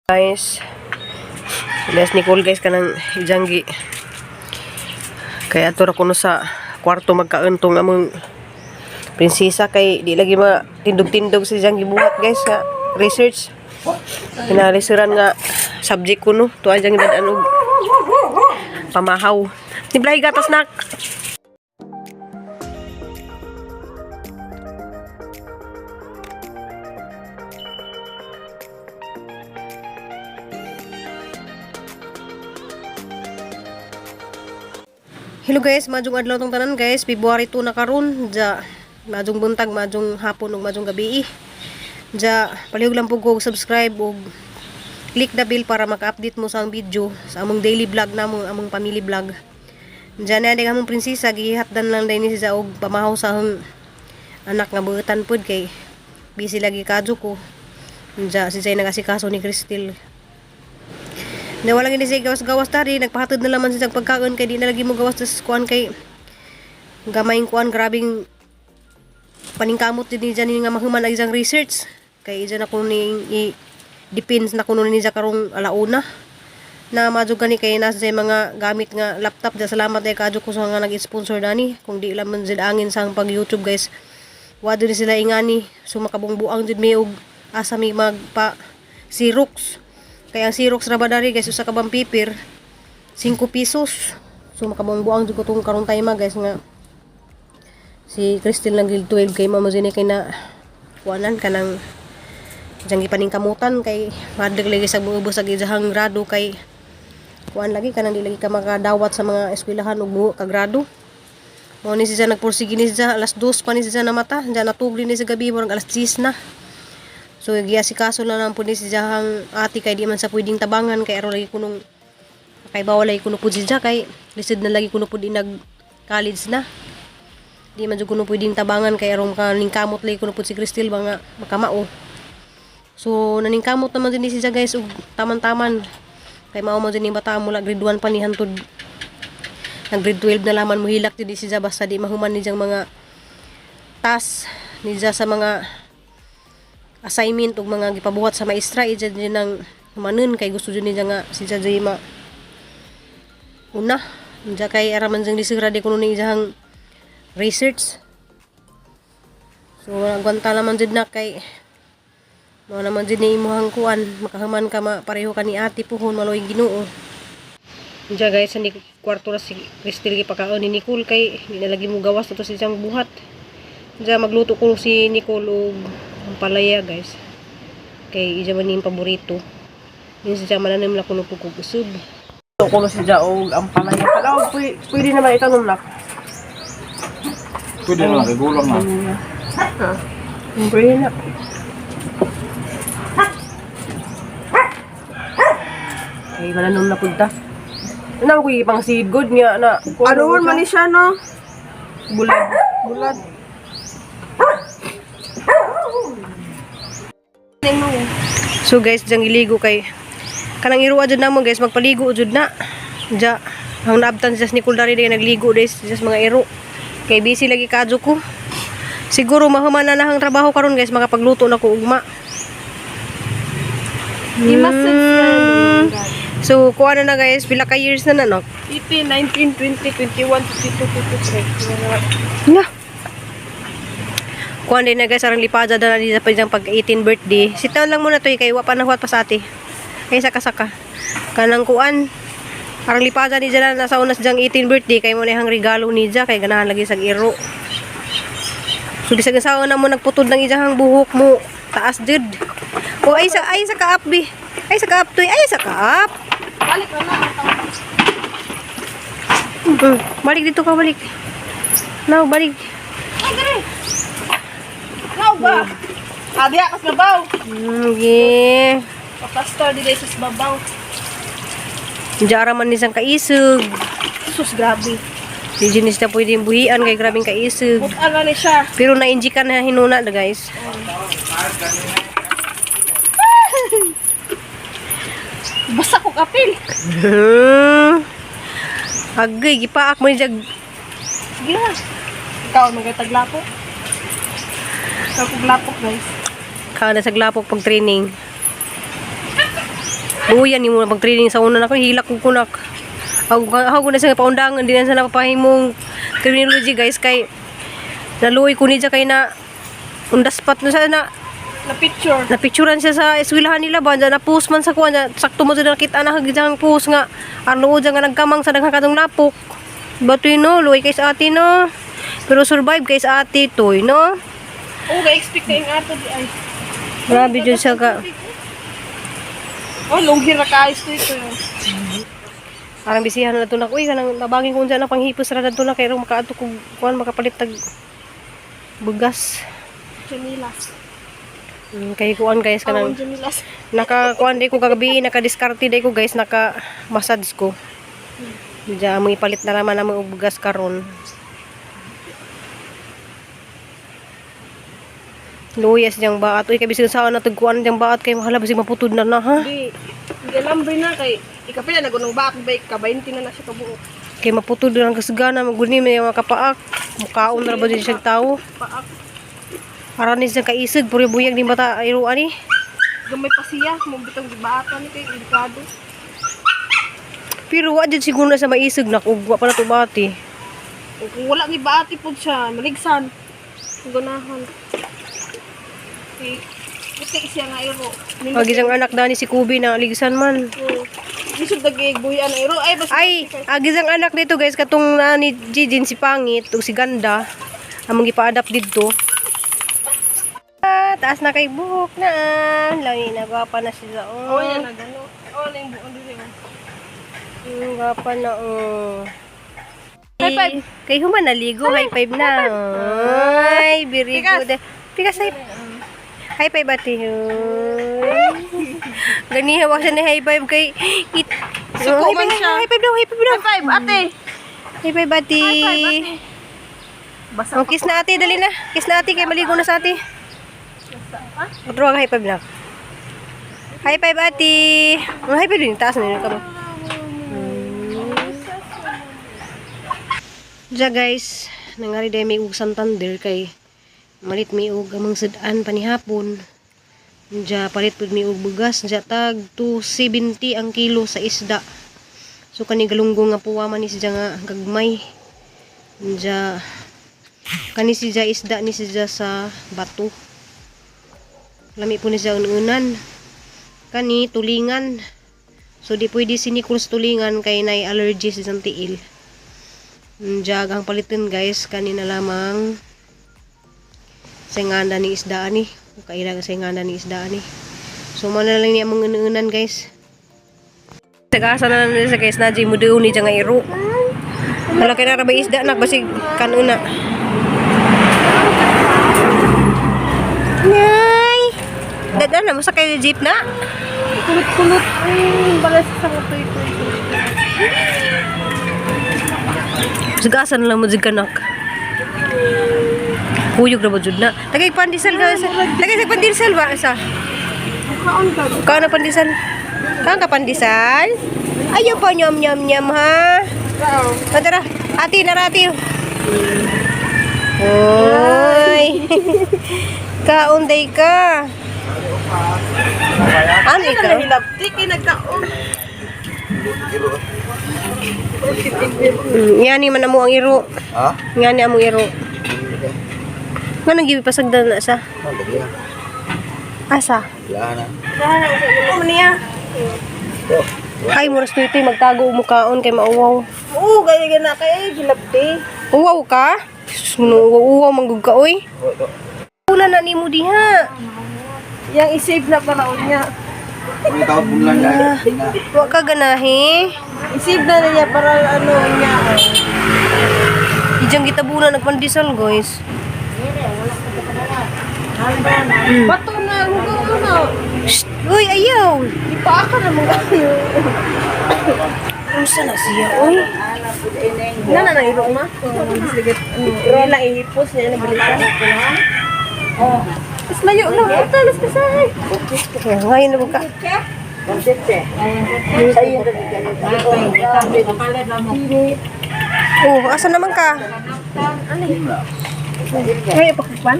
Guys, Ilas Nicole guys kanang ijanggi kaya ato ra kuno sa kwarto magkauntong among prinsesa kay di lagi matindog-tindog sa ijang gibuhat guys nga research kinaliseran nga subject kuno to ajang dadan og pamahaw tiblay gatas nak. Hello guys, majong adlaw tong tanan guys. February 2 na karon. Ja majong buntag, majong hapon ug majong gabi. Ja palihog lang pug ko subscribe ug click the bell para maka-update mo sa ang video sa among daily vlog namo, among family vlog. Ja na ding among prinsesa gihatdan lang day ni siya og pamahaw sa akong anak nga buutan pud kay busy lagi kadyo ko. Ja si Jay nagasikaso ni Crystal. Na wala gini siya gawas-gawas tari, nagpahatid na laman siya pagkaon kay di na lagi mo gawas sa kuan kay gamayng kuan grabing paningkamot din diyan nga mahuman ang isang research kay diyan ako ni depends na kuno ni siya karong alauna na madjog gani kay nasa sa mga gamit nga laptop. Ja salamat ay kadyo ko sa nga nag-sponsor dani kung di lamang jud angin sa pag YouTube guys. Wa din sila ingani so makabungbuang jud mi og asa mi magpa Xerox. Kaya ang Xerox na ba dari guys, usa ka bang paper 5 pesos. So makabangbuang jud ko tong karon time guys nga si Crystal ng grade 12 kay mama kay na kuanan kanang jang gipaningkamutan kay madag lagi sa buubos sa gijahang grado kay kuan lagi kanang di lagi ka makadawat sa mga eskwelahan ug buo ka grado. Mo ni siya nagpursige ni siya alas 2 pa ni siya na mata, diyan natugli ni sa gabi murag alas 10 na. So giasikaso na lang po ni si Jahang ati kay di man sa pwedeng tabangan kay aron lagi kunong kay bawal lagi kuno pud si Jah kay lisod na lagi kuno pud nag college na. Di man jud kuno pwedeng tabangan kay aron kaning kamot lagi kuno pud si Crystal mga makamao. So naningkamot naman din si Jah guys ug taman-taman kay mao man din bata mula grade 1 pa ni hantud nag grade 12 na laman mohilak jud si Jah basta di mahuman ni jang mga task ni Jah sa mga assignment ug mga gipabuhat sa maestra ija din nang manen kay gusto jud niya nga si Jay ma una ja kay araman jang disira di kuno ni ijahang research. So nagwanta naman jud na kay mo naman jud ni imong kuan makahuman ka pareho ka ni ate puhon maloy Ginoo. Ja guys ni kwarto ra si Crystal gipakaon ni Nicole kay di na lagi mo gawas to si siyang buhat. Ja magluto ko si Nicole og ang palaya guys kay ija man yung paborito yun siya mananim na kuno po kusub ito ko si siya og ang palaya pala pwede naman itanong na pwede na regular na pwede na ay mananom na punta ano ko ipang seed good nga na aron man ni siya no bulad so guys jang iligo kay kanang iruwa jud namo guys magpaligo jud na ja ang naabtan just ni Kuldari day nagligo guys just mga iro kay busy lagi kadyo ko siguro mahuman na nahang trabaho karon guys makapagluto na ko ugma so kuha na guys pila ka years na no 18, 19, 20, 21, 22, 23 yeah. Kuha din na guys, arang lipada na nila pa diyang pag 18 birthday. Sit-down lang muna to kay wa pa nahuat pa sa ati. Ay saka-saka. Kanang kuan, arang lipada ni dyan na nasa unas diyang 18 birthday. Kay mo na yung regalo ni dyan, kay ganahan lagi sa iro. So bisag-asawa na mo nagputod ng ijahang buhok mo. Taas did. O ay sa kaap bi. Ay sa kaap to. Ay sa kaap. balik na Balik dito ka, balik. Now, balik. ay gari no ba adi akas babaw Yeah. pastor di sa babaw Jara man nisang kaisog. sus grabe Di jenis na pwedeng buhian kay grabing kaisog. butan na ni siya Pero na-injikan na hinuna na guys. basta ko kapil Agay, gipaak mo niya. sige na ikaw magtaglapo ikaw kong lapok guys Kaya na sa glapok pag training. Buyan ni mo na pag-training sa una na ko hilak ko kunak. Ako na sa paundangan din sa napapahimong criminology guys kay naluoy ko ni siya kay na undaspat na sa na picturean siya sa eskwelahan nila ba na post man sa kuan sakto mo sa nakita na hagyang post nga ano nga nagkamang sa daghang katong lapok. Batoy no luoy kay sa ate no. Pero survive kay sa ate toy no. Oh, ga-expect na yung ato di ay. Grabe jud siya ka. Oh, longhir na kaayos ko ito. Parang bisihan na ito na. Uy, kanang nabangin ko dyan na panghipos na ito na. Kaya rin makaato kung kuhan makapalit tag bugas. Jamilas. Kaya kuhan guys kanang Jamilas. nakakuhan day ko kagabi, naka-discarte day ko guys, naka-massage ko. Diyan mo ipalit na naman ang mga bugas karon. Luyas diyang baat. Uy, kaya bisig saan na tagkuhan diyang baat. Kaya mahala bisig maputod na na ha. Hindi alam ba na kay ikapila na gunong baak ba ka 20 na siya kabuok. Kaya maputod na ang kasagana. Maguni may mga kapaak. Mukaon na ba din siyang tao. Paak. Para ni siya kaisig. Puri buyag ni bata iruan ni. Gamay pa siya mo bitong gibaatan ni kay delikado. Pero wa dyan siguro na sa maisig na kugwa pa na tubati. Kung wala ni baati po siya, maligsan. Gunahan. Kasi siya nga iro. Pag isang anak dani si Kubi na ligsan man. Lisod nagigbuyan na iro. Ay, agisang anak nito guys, katong ni Jijin si Pangit, o si Ganda, among ipa-adapt dito. Taas na kay buhok na. Lagi na gwapa na siya. Oh, yan na gano. Oh, na yung buhok dito. Gwapa na High five. Kay human naligo, high five na. Ay, very good. Pikas high five ate. Ganiha wa siya ni high five kay Suko man siya. High five daw, high five daw. High five, ate. High five ate. Basa Oh, kiss na ate, dali na. Kiss na ate, kay maligo na sa ate. Otro high five na. High five ate. High five din, taas na yun kamo. Diya guys, nangari day may ug Santander kay malit may ug amang sudan panihapon. Diya palit pud may ug bugas, diya tag 270 ang kilo sa isda. So kani galunggong nga puwa man ni siya nga gagmay. Diya kani siya isda ni siya sa bato. Lami po ni siya unan. Kani tulingan. So di pwede sinikuls tulingan kay nay allergy sa tiil. Jag ang palitin guys kanina lamang senganda ni isda ni kailangan senganda ni isda ni so mana lang niya mga unan guys tagasa na lang sa guys na di mo doon ni nga iro wala kay na ba isda nak basig kanuna nay dadan na mo sa kay jeep na kulot-kulot. Balas sa motoy ko. Sigasan lang mo kanak. Huyog na mo jud na. Tagay pandisal ka sa. Tagay sa pandisal ba sa? Kaon ka. Ka na pandisal. Ka pandisal? Ayaw pa nyam ha. Kao. Tara, ati narati. Oy. Kaunday ka. Ano ikaw? Hilapti kay nagkaon. Ngani man amo ang iro. Ha? Ngani amo iro. Nga nang pasagdan na sa. Asa? Wala na. Ano niya? Ay, muras ko ito magtago umukaon kay mauwaw. Oo, gaya na kay hilapti. Uwaw ka? Uwaw manggug ka, oy. Wala na ni mo diha. Yang i-save na paraon niya. Kung ikaw bulan na. Wa ka ganahi. I-save na niya para ano niya. Ijang gitabunan nagpandisal, guys. Bato na, huwag na. Shh! Uy, ayaw! Ipaaka na mga kayo. Unsa na siya, oy? Nana na iro ma? Sige, ano lang ihipos niya nabalikan. Oh. Mas layo lang, talas ka sahay. Ngayon na ka. Oh, asa naman ka? Ay, pakupan?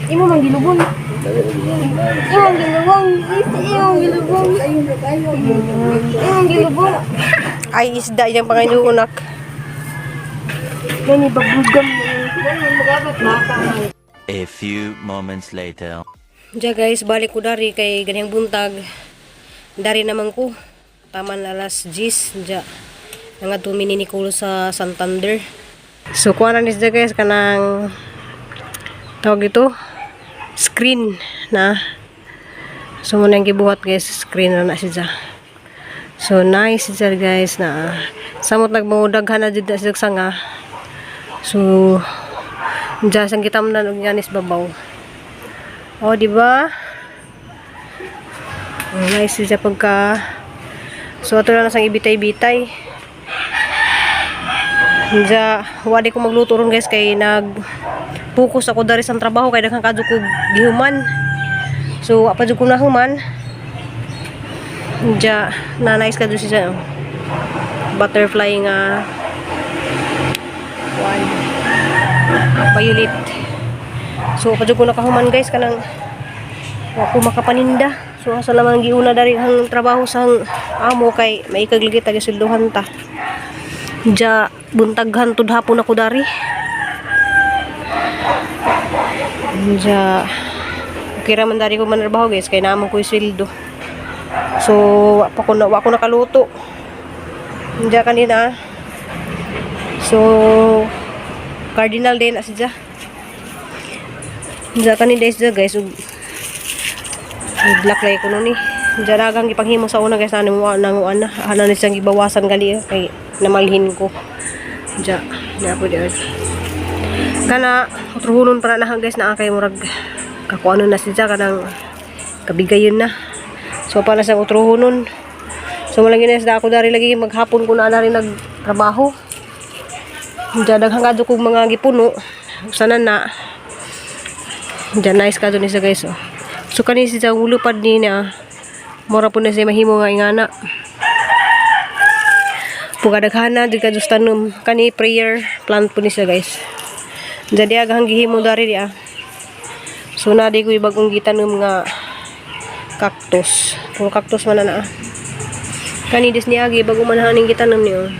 Imo mang ginubon. Imong gilubong. Imong gilubong. Imong gilubong. Ay isda yung panganuunak. Nani babugam magabat bata. A few moments later. Diya guys, balik ko dari kay ganyang buntag. Dari naman ko. Taman alas 10. Diya. Nga tumini ni Kulo sa Santander. So kuha na nisda guys kanang tawag ito screen na. So muna yung gibuhat guys, screen na siya. So nice siya guys na samot nagmudaghan na dito sa sanga. So diyan sang kita man og yanis babaw. Oh, di ba? Oh, nice siya pagka. So ato na sang ibitay-bitay. Diya, wadi ko magluto ron guys kay nag-focus ako dari sa trabaho kay daghang kadto ko gihuman. So apa jud ko nahuman. Diya, na nice kadto siya. Butterfly nga violet. So apa jud ko nakahuman guys kanang ako makapaninda. So asa lamang giuna dari ang trabaho sang amo kay may kagligi taga silduhan ta. Diya buntaghan tud hapon ako dari. Diya okay raman dari ko manarbaho guys kay naman ko sweldo. So wa ko nakaluto. Diya kanina. So cardinal din asya. Diya kanina guys black lay ko ni. Diya ragang ipanghimo sa una guys na nanguan na. Ana ni siyang gibawasan gali kay namalhin ko. Diya na po diyan. Kana utruhunon para na guys na kay murag kakuano na siya kanang kabigayon na. So para sa utruhunon. So malagi na sa ako dari lagi maghapon ko na rin nagtrabaho. Diya daghang kadto kog mga gipuno. Sana na. Diya nice kadto ni siya guys. Oh. So kani siya ulupad ni na mura po na siya mahimo nga ingana. Pugadaghana di ka tanom kani prayer plant po ni siya guys. Jadi agang gihimo dari dia. So na di ko ibagong gitanom nga cactus. Puro cactus man na. Kani dis ni agi bagong manahaning gitanom niyo.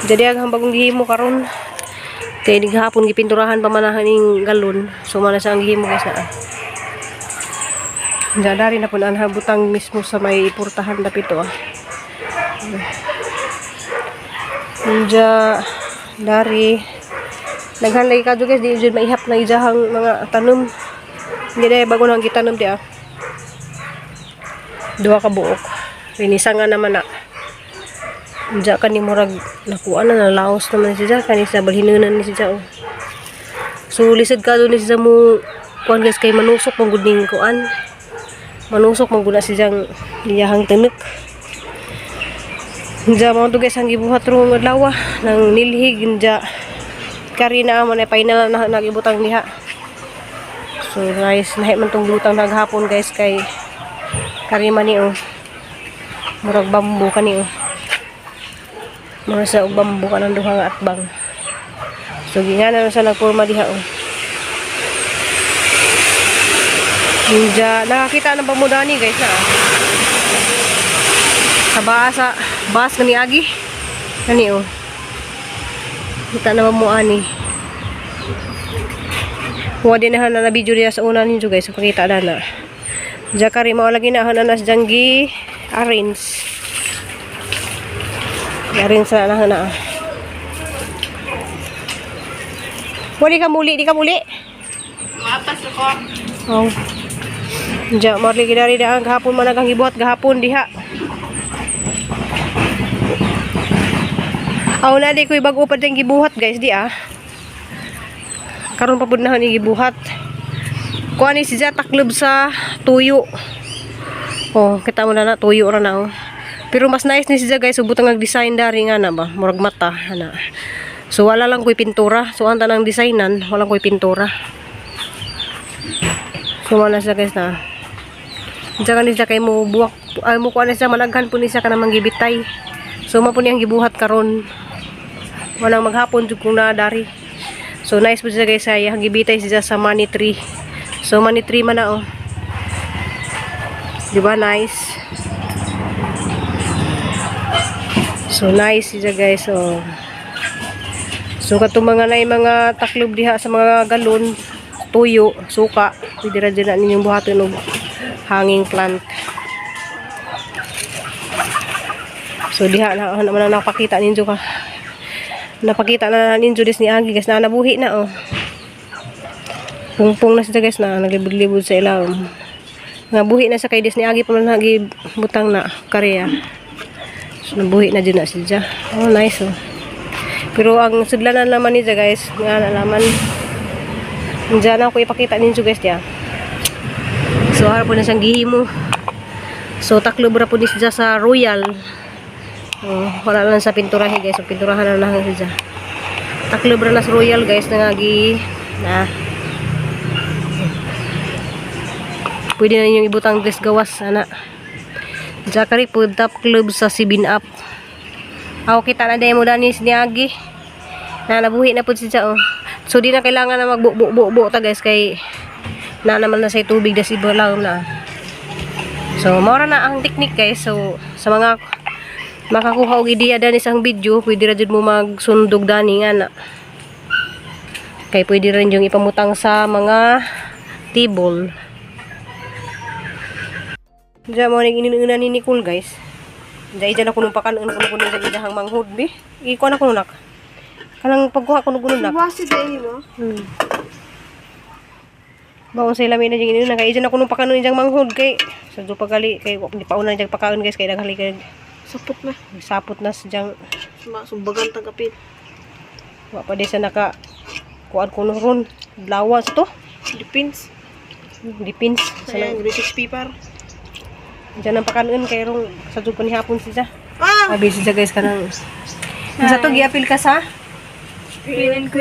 Jadi agang bagong gihimo karon. Kay gihapon gipinturahan pa manahaning galon. So mana sa ang gihimo guys na. Dari na po na butang mismo sa may ipurtahan dapit to. Diya dari daghan lagi kadto guys di jud maihap na ijahang mga tanom. Hindi bago nang gitanom dia. Duha ka buok. Pinisa nga naman na. Diya kani murag nakuha na nalaos naman siya kani sa balhinunan ni siya. Oh. So lisod kadto ni siya mo kuan guys kay manusok mong gudning kuan. Manusok mong guna siyang iyahang tenek. Diya mga to guys ang gibuhat rong adlaw nang nilhig diya kari na man ay final na nagibutang diha. So guys nahi man tong butang naghapon guys kay kari man ni oh. Murag bambu kani oh. Mura sa bambu kanang duha nga atbang. So gingana na sa nagporma diha oh. Diya nakakita ng pamudani guys na. Sa bas kani agi kani oh kita na mo ani wadi na na video dia sa una ninyo guys pakita na jakari mo lagi na hanas janggi arrange sa na wadi ka muli Mapas ako. oh diya marli gidari da gahapon man nagang gibuhat gahapon diha. Aw na di ko ibago pa ding gibuhat guys di ah. Karon pa pud na ni gibuhat. Kuan ni siya taklob sa tuyo. Oh, kita mo na tuyo ra na oh. Pero mas nice ni siya guys ubutang nag-design dari nga na ba, murag mata ana. So wala lang koy pintura. So anta nang designan, wala koy pintura. So wala siya guys na. Diyan kan siya kay mo buwak ay mo kuan siya managhan po ni siya kana manggibitay. So mao po niyang gibuhat karon. Walang maghapon jud kung na dari. So nice po siya guys, ay gibitay siya sa money tree. So money tree man na oh. Di ba nice? So nice siya guys. So katong mga nay mga taklob diha sa mga galon, tuyo, suka, pwede ra dyan na ninyong buhaton og hanging plant. So diha na naman napakita ninyo ka. Napakita na ninyo dis ni Agi guys na nabuhi na oh. Pungpung na siya guys na naglibod-libod sa ilaw. Nabuhi na sa kay dis ni Agi pa man nagi butang na karya. So nabuhi na dyan na siya. Oh nice oh. Pero ang sudlanan naman niya guys, nga naman. Diyan ako ipakita ninyo guys ya. So harap po na siyang gihimo. So taklob ra po ni siya sa Royal. Wala lang sa pinturahe guys. So pinturahan na lang siya. Taklob ra na sa Royal guys nangagi na. Pwede na ninyong ibutang dress gawas ana. Jakari po top club sa 7-up. Ako kita na demo danis ni Agi. Na nabuhi na po siya oh. So di na kailangan na magbubo ta guys kay na naman na sa tubig das iba lang na. So mora na ang technique guys. So sa mga makakuha og ideya danis ang video, pwede ra jud mo magsundog dani nga na. Kay pwede rin yung ipamutang sa mga table. Diyan mo ning inuuna ni Nicole guys. Diyan ako nung pakanon ko sa idahang manghud bi. Iko na ko nak. Kanang pagkuha ko nugunon nak. Wasi din mo. Baon sa ilamin na dyan inuuna kay diyan ako nung pakanon diyang manghud kay sa do pagali kay di pa una diyang pakaon guys kay naghali kay Sapot na. sapot na sa diyang Sumbagan tang kapit. wa pa di sa naka kuan ko ron lawas to. Depends. Depends sa Sayang, British paper. diyan ang pakanon kay rong sa jud ko ni hapon siya. Ah! Abi siya guys kanang sa to giapil ka sa Queen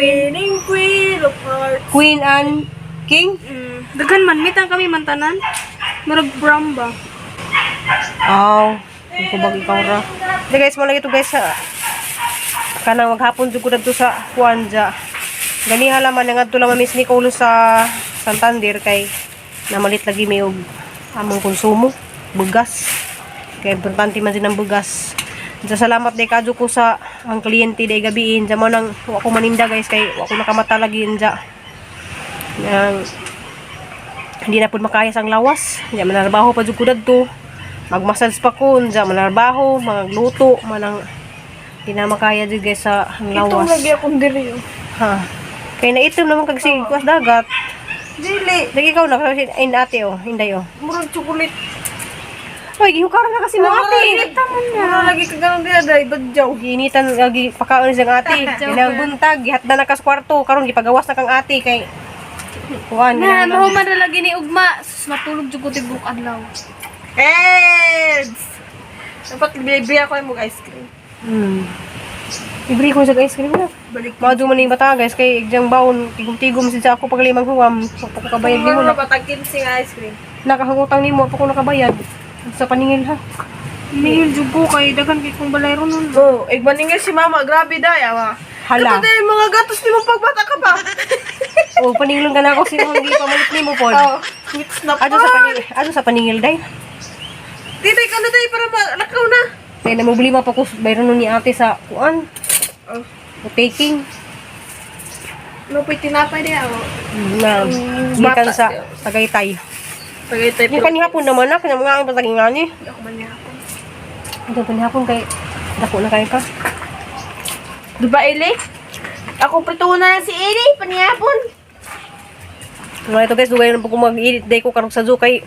of hearts. Queen and King. Dagan man, mitang kami mantanan. Murag brown ba? Aw, ko bag ikaw ra. Di guys, mo lagi to guys sa kanang maghapon jud ko dito sa Kuanja. Gani halaman nga adto lang Miss Nicole sa Santander kay namalit lagi may og among konsumo, bugas. Kay importante man din ang bugas. Salamat day kadyo ko sa ang kliyente day gabiin. Diyan mo nang ako maninda guys kay ako nakamata lagi diyan. Hindi na pud makayas ang lawas. Diyan manarbaho pa jud ko dadto. Magmassage pa ko, diyan manarbaho, magluto, manang hindi na makaya jud guys sa ang lawas. Itong lagi akong diri. Ha. Kay naitom naman kag si kuwas dagat. Dili. Lagi ikaw na kasi in ate oh, hinday oh. Murag chocolate. Oy, gihukar na kasi mo ate. Murag lagi ka ganun din day badyaw. Ginitan lagi pakaon siyang ate. Ilang buntag gihatda na kas kwarto karon gipagawas na kang ate kay kuan Na, na. mahuman na lagi ni ugma. Sus, matulog jud ko tibuk adlaw. Eds! Dapat biya ko yung ice cream. Ibri ko sa ice cream na. Balik. Madu man ning bata guys kay igyang baon tigom-tigom si ako pag limang huwam. Pagkabayad nimo na. Patagkin si ice cream. Nakahangutang nimo pa ko nakabayad sa paningil ha. Ningil jud ko kay daghan kay kong balayro nun. Oh, igmaningil si mama, grabe day, awa. Hala. Ito day, mga gatos ni mo pagbata ka pa. O paningilon ka na ako sino hindi pamalit nimo pod. Oh, it's na Ano sa paningil? Ano sa paningil day? Titay ka na day para malakaw na. Kaya namumblima pa ko bayron nun ni ate sa kuan. Oh, Taking no pwede tinapay day, awa. na gikan bata sa siya. Tagaytay. Pagay tayo Yung kanihapon naman na kanya mga ang patagingani. Ako man niya ako. Ito kanihapon kay dako na kayo ka. Diba, Eli? Ako prituho na lang si Eli, paniyapon. Mga ito guys, dugay na po kung mag-edit day ko karong sa zoo kay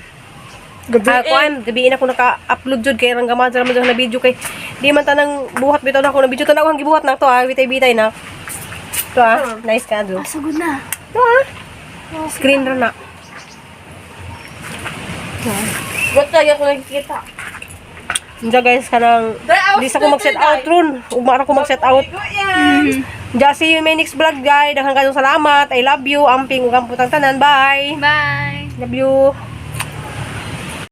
kuan, gabiin ako naka-upload jud kay ranggaman sa naman na video kay di man tanang buhat bitaw na ako na video tanaw ang gibuhat na to bitay-bitay na. Ito nice ka do. Asugod na. Ito screen ra na. Ba't lagi ako nakikita? Diya guys, kanang di sa ko mag-set out ron. Ugma ko mag-set out. Diya see you in my next vlog guys. Daghang kayong salamat. I love you. Amping ug amputang tanan. Bye. Bye. Love you.